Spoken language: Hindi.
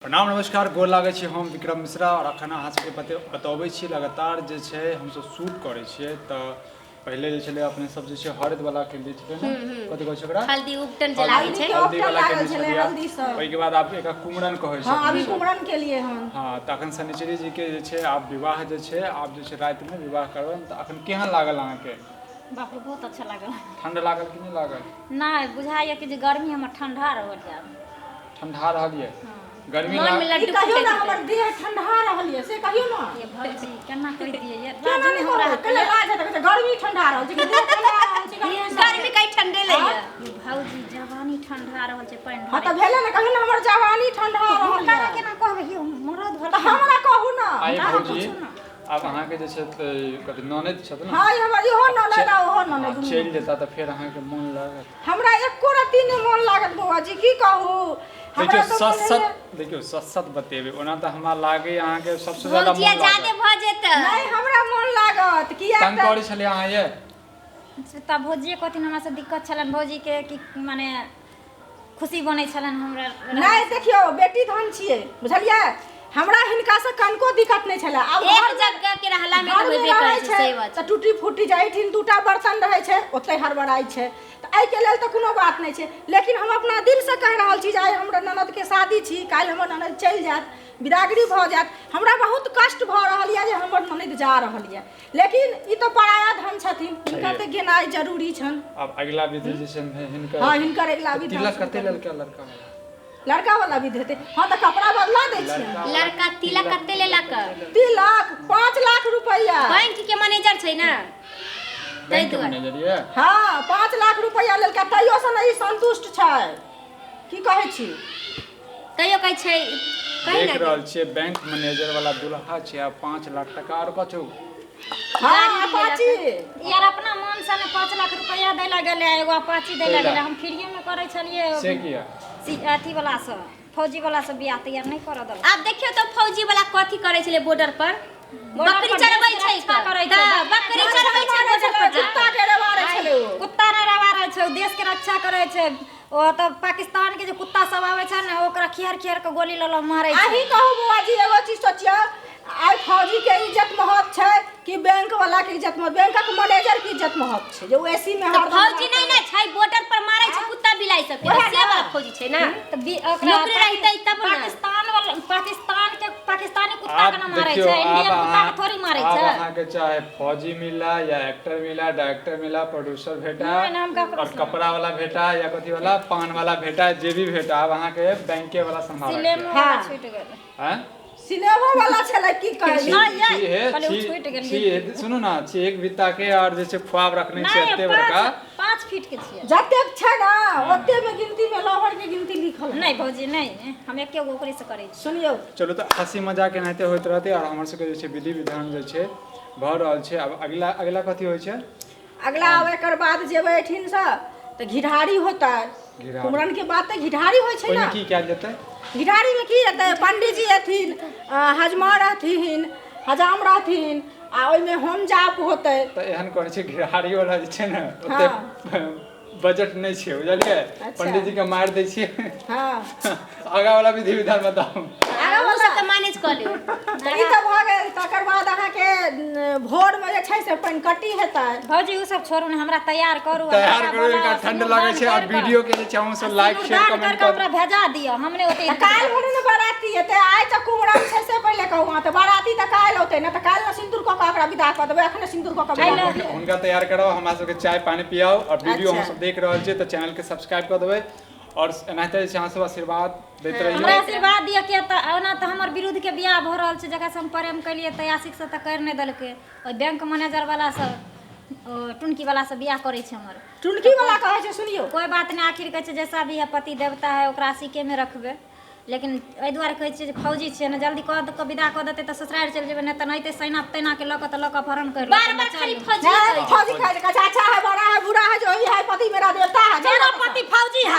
प्रणाम नमस्कार गोर लागै छी हम विक्रम मिश्रा और अखन अहाँ सबके बतबै छी लगातार जे छै हम सब शूट करै छियै तऽ पहले जे छलै अपने सब जे छै हरद वाला के लिए छलै ना कथि कहै छै ओकरा हल्दी उपटन जे लागै छै हल्दी वाला के लिए हल्दी सब ओइ के बाद आप एक कुमरन कहै छै हां अभी कुमरन के लिए हम हां तखन शनिचरी जी के जे छै आप विवाह जे छै आप जे छै रात में विवाह करबन त अखन केहन लागल अहाँ के बाप रे बहुत अच्छा लागल ठंड लागल कि नहीं लागल नहीं बुझाइए कि जे गर्मी हमर ठंडा रहल जाब ठंडा रहल ये गर्मी मन में लड्डू कहियो ना हमर देह ठंडा रहल ये से कहियो ना ये भौजी केना कहि दिए ये केना नहीं हमरा कले लाज है त गर्मी ठंडा रहल छै देह ठंडा रहल छै गर्मी कई ठंडे लइए भौजी जवानी ठंडा रहल छै पानी हां त भेले ना कहियो ना हमर जवानी ठंडा रहल केना केना कहबे यो मरद भर त हमरा कहू ना आई भौजी अब अहाँ के जे छै कथि ननद छथ ना हां हमर इहो ननद ओहो ननद चल जेता त फिर अहाँ के मन लागत हमरा एको रत्ती नहीं मन लागत बाबाजी की कहू देखियो सच बतेबे ओना त हमरा लागे अहाँ के सबसे ज्यादा मन लागत ज्यादा भ जेते नहीं हमरा मन लागत किया तंग करै छले अहाँ ये त भौजी कथि हमरा से दिक्कत छलन भौजी के कि माने खुशी बनै छलन हमरा नहीं देखियो बेटी धन छिए बुझलिए हमरा हिनका से कनको दिक्कत नहीं छला अब एक जगह के रहला में होबे करै छै सही बात त टूटी फूटी जाइथिन दूटा बर्तन रहै छै ओतै हड़बड़ाई छै त आई के लेल त कोनो बात नहीं छै लेकिन हम अपना दिल से कह रहल छी जे आई हमरा ननद के शादी छी काल हमर ननद चल जात विदागरी भ जात हमरा बहुत कष्ट भ रहल ये जे हमर ननद जा रहल ये लेकिन ई तो पराया धन छथिन हिनका त गेनाई जरूरी छन अब अगला विधि जे छै हिनकर हां हिनकर अगला विधि तिलक कते लड़का लड़का वाला भी देते हां त कपड़ा बदला दे छी लड़का तिलक कते लेलक तिलक 5 लाख रुपया बैंक के मैनेजर छै ना बैंक के मैनेजर ये हां 5 लाख रुपया लेलका तइयो से नहीं संतुष्ट छै की कहै छी तइयो कहै छै देख रहल छियै बैंक मैनेजर वाला दुल्हा छै आ 5 लाख टका और कछु हां अपाची यार अपना मन से ने 5 लाख रुपया दैला गेले एगो अपाची दैला गेले हम फ्रीए में करै छलिए से किया अथी वाला से फौजी वाला से बियाह तैयार नहीं कर दल आप देखियो तो फौजी वाला कथि करे छले बॉर्डर पर बकरी चरबै छै करे छै बकरी चरबै छै बॉर्डर पर कुत्ता के रवारे छले कुत्ता रे रवारे छै देश के रक्षा करे छै ओ त पाकिस्तान के जे कुत्ता सब आवे छै ना ओकरा खियर खियर के गोली ललो मारे छै आही कहू बुआजी एगो चीज सोचियो आई फौजी के इज्जत महत्व छै कि बैंक वाला के इज्जत महत्व बैंक के मैनेजर के इज्जत महत्व छै जो एसी में हर फौजी नहीं ना छै बॉर्डर पर मारे छै कुत्ता बिलाई सब के से वाला फौजी छै ना त नौकरी रहतै तब ना पाकिस्तानी कुत्ता के ना मारे छै इंडियन कुत्ता के थोड़ी मारे छै अहाँ के चाहे फौजी मिला या एक्टर मिला डायरेक्टर मिला प्रोड्यूसर भेटा और कपड़ा वाला भेटा या कथि वाला पान वाला भेटा जे भी भेटा अब अहाँ के बैंके वाला संभाल हां छूट गेल हैं सिनेमा वाला छले की कहै सुनो ना एक बिता के और जे छै ख्वाब रखने छै एते बड़का 5 फीट के छियै जते छै ना ओते में गिनती में लहर के गिनती लिखल नहीं भौजी नहीं हम एके गो ओकरे से करै छी सुनियो चलो तो हंसी मजाक एनाहिते होइत रहते और हमर सबके जे छै विधि विधान जे छै भ रहल छै अब अगला कथि होय छै अगला अब एकर बाद जेबै एठिन से त घिढारी होता कुमरन के बाद त घिढारी होय छै ना ओने की क्या देतै घिढारी में की हेतै पंडित जी अथिन हजमा रहथिन हजाम रहथिन आ ओइ में होम जाप होतै त एहन कहै छै घिढारी वाला जे छै ना ओते बजट नहीं छै बुझलिए पंडित जी के मार दै छी हां आगा वाला विधि विधान बताओ आगा वाला त मैनेज कर लियो ई त भ गेल तकर बाद अहाँ के भोर में जे छै से पनकट्टी हेतै भौजी उ सब छोड़ू ने हमरा तैयार करू इनका ठंड लागे छै और वीडियो के जे चाहू से लाइक शेयर कमेंट कर हमरा भेजा दियो हमने ओते काल भने न बाराती हेतै आइ त कुमरन छै से पहिले कहू त बाराती त काल होतै न त काल न सिंदूर क के ओकरा विदा क देबै अखने सिंदूर क के हुनका तैयार कराओ हमरा सबके चाय पानी पियाओ और वीडियो हम सब देख रहल छियै त चैनल के सब्सक्राइब कर देबै और एनाहिते जे अहाँ सब आशीर्वाद दैत रहियो हमरा आशीर्वाद दियो के त ओना त हमर विरुद्ध के बियाह भ रहल छै जकरा से हम प्रेम कलिए त आशिक से त कर नै देलकै ओइ बैंक मैनेजर वाला से टुनकी वाला से बियाह करे छै हमर टुनकी वाला कहै छै सुनियो कोई बात नहीं आखिर कहै छै जैसा भी है पति देवता है ओकरा आशिके में रखबे लेकिन एहि दुआरे कहै छै जे फौजी छै ने जल्दी कह विदा कऽ देतै त ससुराल चल जेबै नै त नहिते सैना तैना के लक त लक अपहरण कर बार बार खाली फौजी कहै छै अच्छा है बड़ा है बुरा है जो ही है पति मेरा देवता है मेरा पति फौजी है